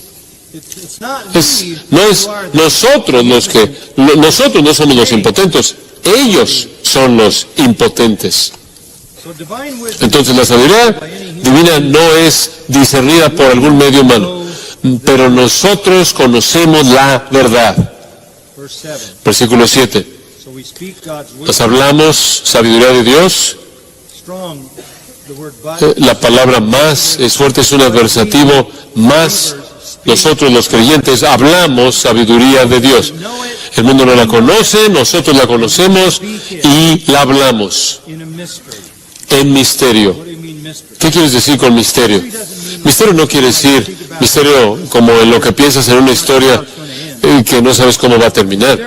No es nosotros nosotros no somos los impotentes, ellos son los impotentes. Entonces la sabiduría divina no es discernida por algún medio humano, pero nosotros conocemos la verdad. Versículo 7. Nos hablamos sabiduría de Dios. La palabra más es fuerte, es un adversativo más. Nosotros los creyentes hablamos sabiduría de Dios. El mundo no la conoce, nosotros la conocemos y la hablamos en misterio. ¿Qué quieres decir con misterio? Misterio no quiere decir misterio como en lo que piensas en una historia que no sabes cómo va a terminar.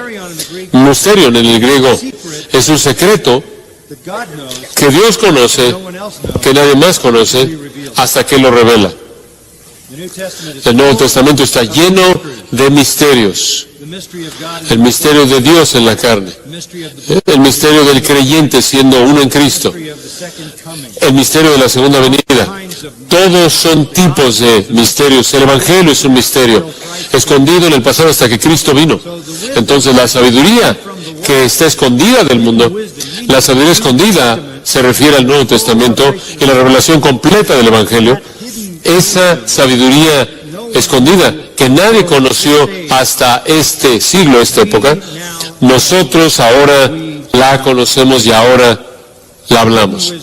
Mysterion en el griego es un secreto que Dios conoce, que nadie más conoce, hasta que lo revela. El Nuevo Testamento está lleno de misterios. El misterio de Dios en la carne, el misterio del creyente siendo uno en Cristo, el misterio de la segunda venida. Todos son tipos de misterios. El Evangelio es un misterio escondido en el pasado hasta que Cristo vino. Entonces la sabiduría que está escondida del mundo, la sabiduría escondida se refiere al Nuevo Testamento y la revelación completa del Evangelio. Esa sabiduría escondida que nadie conoció hasta este siglo, esta época, nosotros ahora la conocemos y ahora la hablamos.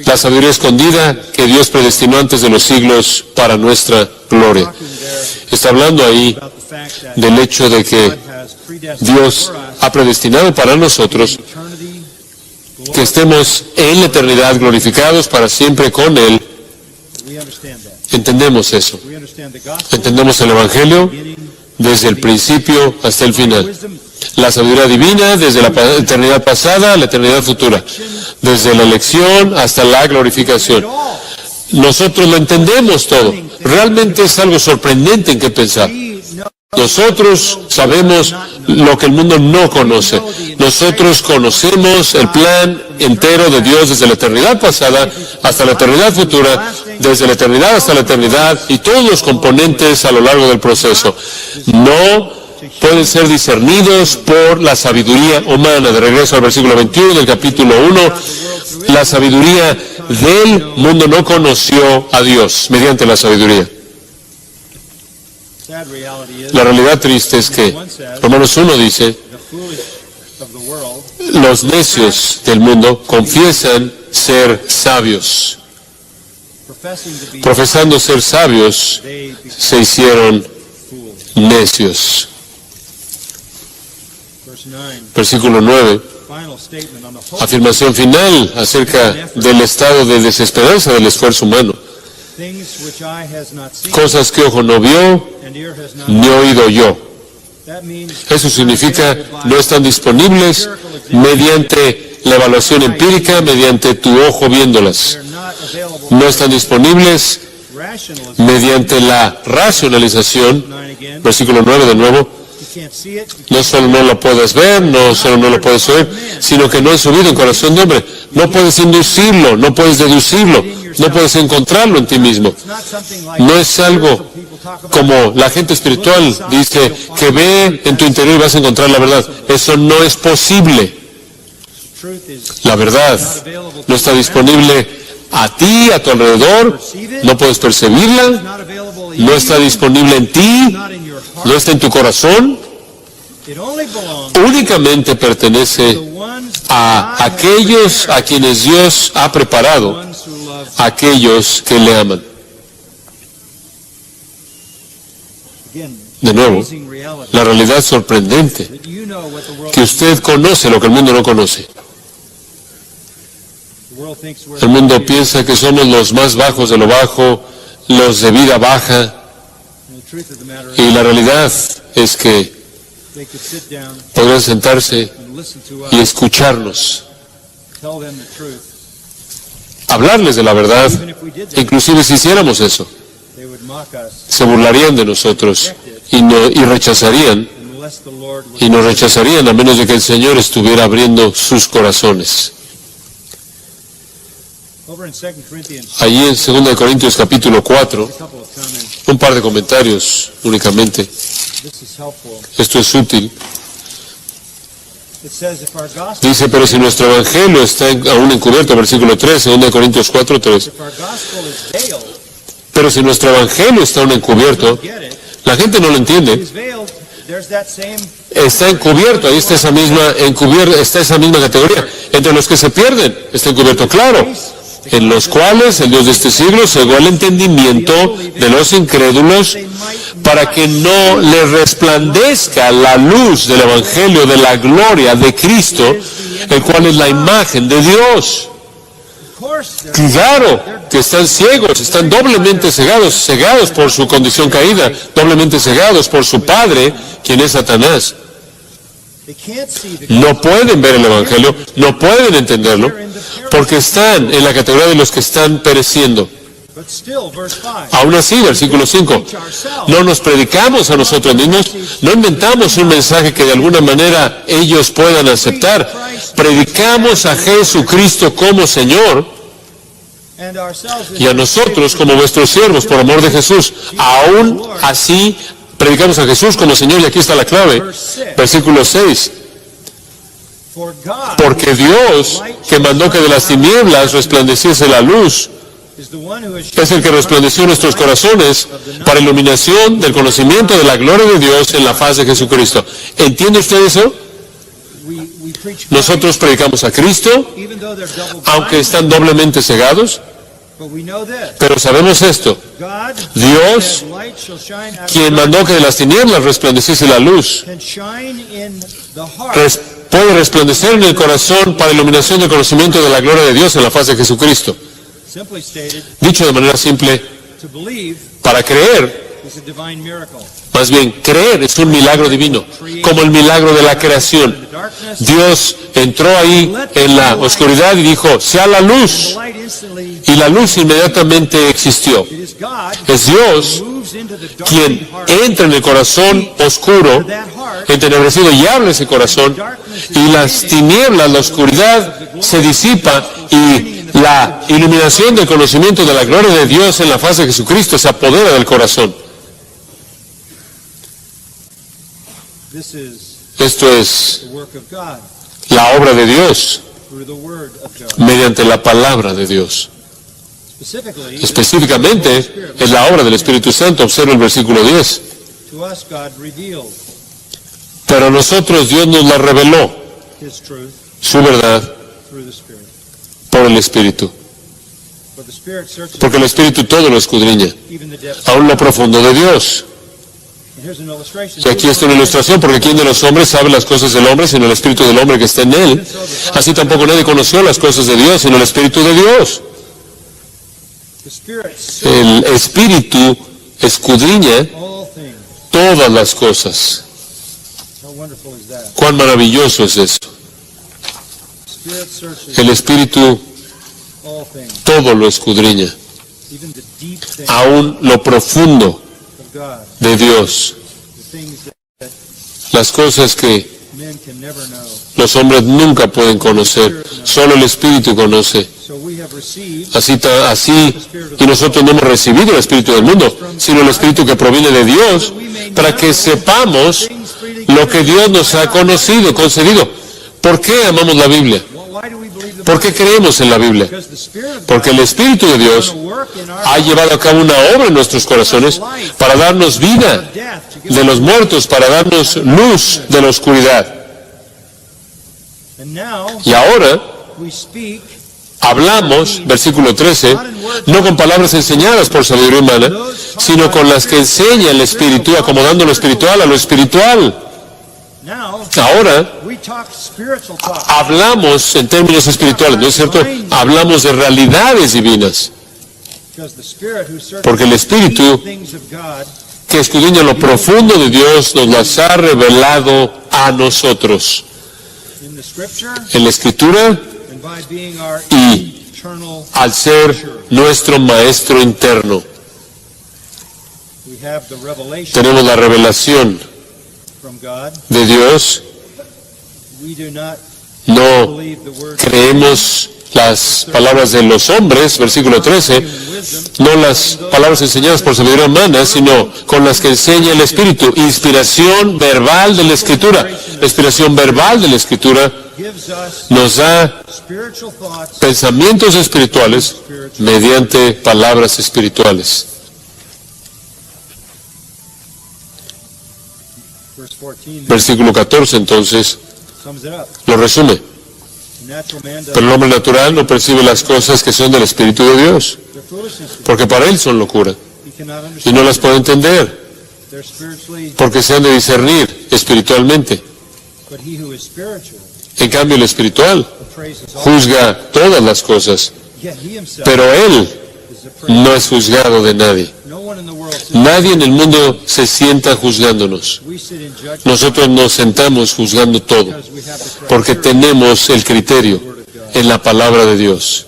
La sabiduría escondida que Dios predestinó antes de los siglos para nuestra gloria. Está hablando ahí del hecho de que Dios ha predestinado para nosotros que estemos en la eternidad glorificados para siempre con Él. Entendemos eso. Entendemos el Evangelio desde el principio hasta el final. La sabiduría divina desde la eternidad pasada a la eternidad futura. Desde la elección hasta la glorificación. Nosotros lo entendemos todo. Realmente es algo sorprendente en qué pensar. Nosotros sabemos lo que el mundo no conoce. Nosotros conocemos el plan entero de Dios desde la eternidad pasada hasta la eternidad futura, desde la eternidad hasta la eternidad y todos los componentes a lo largo del proceso. No pueden ser discernidos por la sabiduría humana. De regreso al versículo 21 del capítulo 1, la sabiduría del mundo no conoció a Dios mediante la sabiduría. La realidad triste es que Romanos 1 dice, los necios del mundo confiesan ser sabios. Profesando ser sabios, se hicieron necios. Versículo 9. Afirmación final acerca del estado de desesperanza del esfuerzo humano. Cosas que ojo no vio, ni oído yo. Eso significa no están disponibles mediante la evaluación empírica, mediante tu ojo viéndolas. No están disponibles mediante la racionalización. Versículo 9 de nuevo. No solo no lo puedes ver, no solo no lo puedes oír, sino que no es subido en corazón de hombre. No puedes inducirlo, no puedes deducirlo, no puedes encontrarlo en ti mismo. No es algo como la gente espiritual dice que ve en tu interior y vas a encontrar la verdad. Eso no es posible. La verdad no está disponible a ti, a tu alrededor, no puedes percibirla, no está disponible en ti, no está en tu corazón. Únicamente pertenece a aquellos a quienes Dios ha preparado, a aquellos que le aman. De nuevo, la realidad sorprendente, que usted conoce lo que el mundo no conoce. El mundo piensa que somos los más bajos de lo bajo, los de vida baja, y la realidad es que podrán sentarse y escucharnos, hablarles de la verdad. Inclusive si hiciéramos eso, se burlarían de nosotros y rechazarían, y nos rechazarían a menos de que el Señor estuviera abriendo sus corazones. Allí en 2 Corintios capítulo 4, un par de comentarios únicamente. Esto es útil. Dice, pero si nuestro evangelio está aún encubierto, versículo 3, 2 Corintios 4, 3. Pero si nuestro evangelio está aún encubierto, la gente no lo entiende. Está encubierto, ahí está esa misma categoría. Entre los que se pierden, está encubierto, claro. En los cuales el Dios de este siglo cegó el entendimiento de los incrédulos para que no les resplandezca la luz del Evangelio de la gloria de Cristo, el cual es la imagen de Dios. Claro que están ciegos, están doblemente cegados por su condición caída, doblemente cegados por su padre, quién es Satanás. No pueden ver el Evangelio, no pueden entenderlo, porque están en la categoría de los que están pereciendo. Aún así, versículo 5, no nos predicamos a nosotros mismos, no inventamos un mensaje que de alguna manera ellos puedan aceptar. Predicamos a Jesucristo como Señor y a nosotros como vuestros siervos por amor de Jesús. Aún así, predicamos a Jesús como Señor, y aquí está la clave. Versículo 6. Porque Dios, que mandó que de las tinieblas resplandeciese la luz, es el que resplandeció nuestros corazones para iluminación del conocimiento de la gloria de Dios en la faz de Jesucristo. ¿Entiende usted eso? Nosotros predicamos a Cristo, aunque están doblemente cegados, pero sabemos esto. Dios, quien mandó que de las tinieblas resplandeciese la luz, puede resplandecer en el corazón para iluminación del conocimiento de la gloria de Dios en la faz de Jesucristo. Dicho de manera simple, para creer, más bien, creer es un milagro divino, como el milagro de la creación. Dios entró ahí en la oscuridad y dijo, sea la luz, y la luz inmediatamente existió. Es Dios quien entra en el corazón oscuro, entenebrecido, y abre ese corazón, y las tinieblas, la oscuridad se disipa, y la iluminación del conocimiento de la gloria de Dios en la faz de Jesucristo se apodera del corazón. Esto es la obra de Dios mediante la palabra de Dios. Específicamente es la obra del Espíritu Santo. Observa el versículo 10. Pero a nosotros Dios nos la reveló, su verdad, por el Espíritu. Porque el Espíritu todo lo escudriña, aún lo profundo de Dios. Y aquí está una ilustración, porque ¿quién de los hombres sabe las cosas del hombre sino el Espíritu del hombre que está en él? Así tampoco nadie conoció las cosas de Dios sino el Espíritu de Dios. El Espíritu escudriña todas las cosas. Cuán maravilloso es eso. El Espíritu todo lo escudriña, aún lo profundo de Dios, las cosas que los hombres nunca pueden conocer, solo el Espíritu conoce. Así, y nosotros no hemos recibido el Espíritu del mundo, sino el Espíritu que proviene de Dios, para que sepamos lo que Dios nos ha conocido, concedido. ¿Por qué amamos la Biblia? ¿Por qué creemos en la Biblia? Porque el Espíritu de Dios ha llevado a cabo una obra en nuestros corazones para darnos vida de los muertos, para darnos luz de la oscuridad. Y ahora hablamos, versículo 13, no con palabras enseñadas por sabiduría humana, sino con las que enseña el Espíritu, acomodando lo espiritual a lo espiritual. Ahora hablamos en términos espirituales, ¿no es cierto? Hablamos de realidades divinas, porque el Espíritu que escudriña lo profundo de Dios nos las ha revelado a nosotros en la Escritura, y al ser nuestro Maestro interno tenemos la revelación de Dios. No creemos las palabras de los hombres, versículo 13, no las palabras enseñadas por sabiduría humana, sino con las que enseña el Espíritu. Inspiración verbal de la Escritura. La inspiración verbal de la Escritura nos da pensamientos espirituales mediante palabras espirituales. Versículo 14, entonces, lo resume. Pero el hombre natural no percibe las cosas que son del Espíritu de Dios, porque para él son locura, y no las puede entender, porque se han de discernir espiritualmente. En cambio, el espiritual juzga todas las cosas, pero él no es juzgado de nadie. Nadie en el mundo se sienta juzgándonos. Nosotros nos sentamos juzgando todo, porque tenemos el criterio en la palabra de Dios.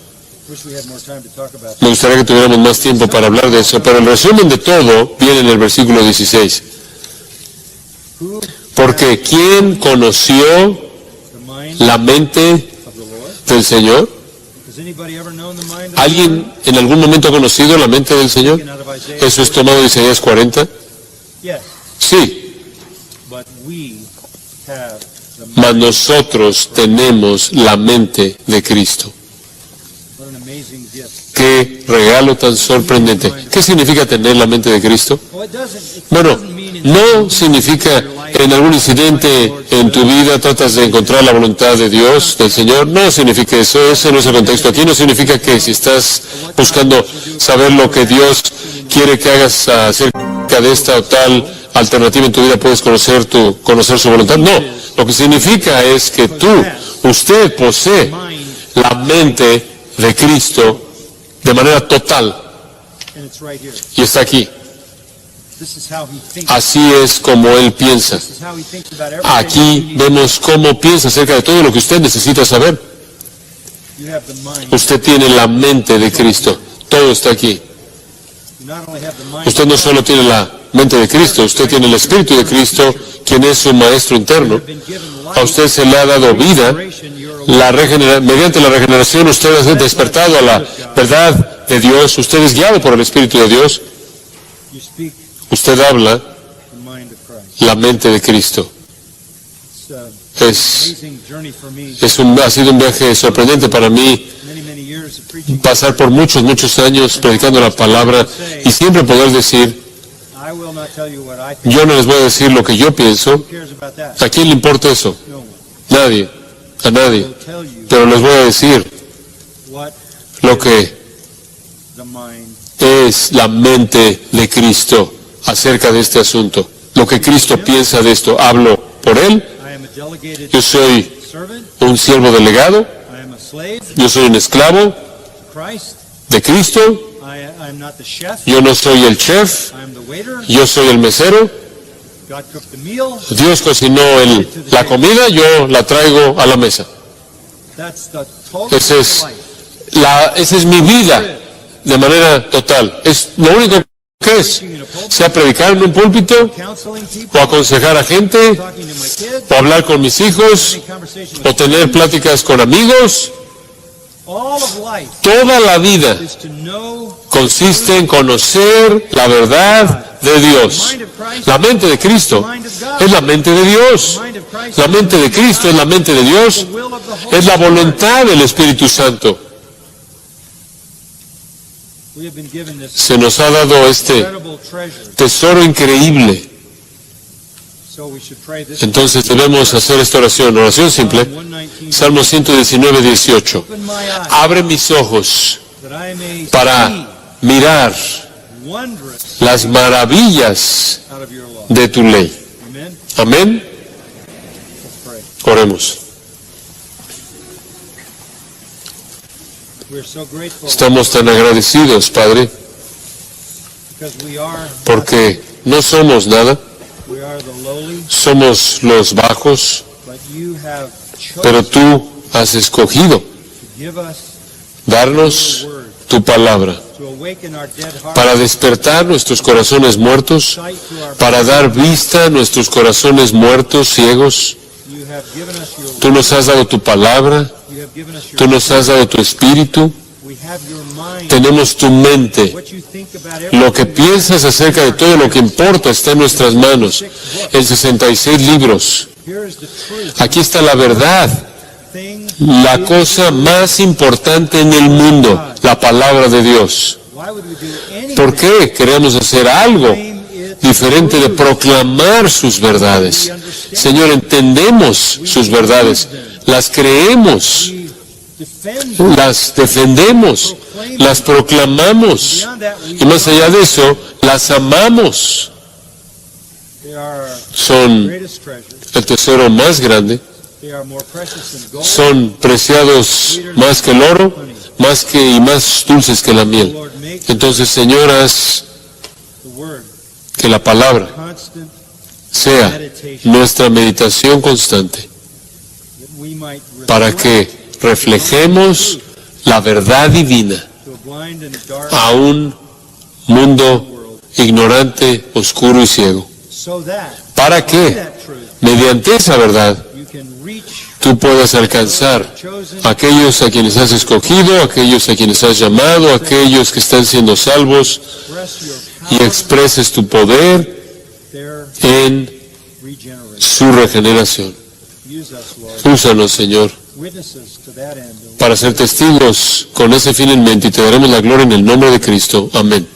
Me gustaría que tuviéramos más tiempo para hablar de eso, pero el resumen de todo viene en el versículo 16. Porque ¿quién conoció la mente del Señor? ¿Alguien en algún momento ha conocido la mente del Señor? ¿Eso es tomado de Isaías 40? Sí. Mas nosotros tenemos la mente de Cristo. ¡Qué regalo tan sorprendente! ¿Qué significa tener la mente de Cristo? Bueno, no significa en algún incidente en tu vida tratas de encontrar la voluntad de Dios, del Señor. No significa eso, ese no es el contexto. Aquí no significa que si estás buscando saber lo que Dios quiere que hagas acerca de esta o tal alternativa en tu vida, puedes conocer su voluntad. No, lo que significa es que usted posee la mente de Cristo de manera total. Y está aquí. Así es como Él piensa. Aquí vemos cómo piensa acerca de todo lo que usted necesita saber. Usted tiene la mente de Cristo. Todo está aquí. Usted no solo tiene la mente de Cristo, usted tiene el Espíritu de Cristo, quien es su maestro interno. A usted se le ha dado vida. Mediante la regeneración usted ha despertado a la verdad de Dios. Usted es guiado por el Espíritu de Dios. Usted habla la mente de Cristo. Ha sido un viaje sorprendente para mí pasar por muchos años predicando la palabra y siempre poder decir, yo no les voy a decir lo que yo pienso. ¿A quién le importa eso? Nadie. A nadie. Pero les voy a decir lo que es la mente de Cristo acerca de este asunto. Lo que Cristo piensa de esto. Hablo por Él. Yo soy un siervo delegado. Yo soy un esclavo de Cristo. Yo no soy el chef. Yo soy el mesero. Dios cocinó la comida, yo la traigo a la mesa. Esa es mi vida de manera total. Es lo único que es. Sea predicar en un púlpito, o aconsejar a gente, o hablar con mis hijos, o tener pláticas con amigos. Toda la vida consiste en conocer la verdad de Dios. La mente de Cristo es la mente de Dios. La mente de Cristo es la mente de Dios. Es la voluntad del Espíritu Santo. Se nos ha dado este tesoro increíble. Entonces debemos hacer esta oración simple. Salmo 119, 18. Abre mis ojos para mirar las maravillas de tu ley. Amén. Oremos. Estamos tan agradecidos, Padre, porque no somos nada. Somos los bajos, pero tú has escogido darnos tu palabra para despertar nuestros corazones muertos, para dar vista a nuestros corazones muertos, ciegos. Tú nos has dado tu palabra, tú nos has dado tu espíritu. Tenemos tu mente. Lo que piensas acerca de todo lo que importa está en nuestras manos. En 66 libros. Aquí está la verdad. La cosa más importante en el mundo, la palabra de Dios. ¿Por qué queremos hacer algo diferente de proclamar sus verdades? Señor, entendemos sus verdades, las creemos, las defendemos, las proclamamos y más allá de eso, las amamos. Son el tesoro más grande, son preciados más que el oro, y más dulces que la miel. Entonces, Señor, haz que la palabra sea nuestra meditación constante, para que reflejemos la verdad divina a un mundo ignorante, oscuro y ciego, para que mediante esa verdad tú puedas alcanzar a aquellos a quienes has escogido, a aquellos a quienes has llamado, a aquellos que están siendo salvos, y expreses tu poder en su regeneración. Úsanos, Señor, para ser testigos con ese fin en mente, y te daremos la gloria en el nombre de Cristo. Amén.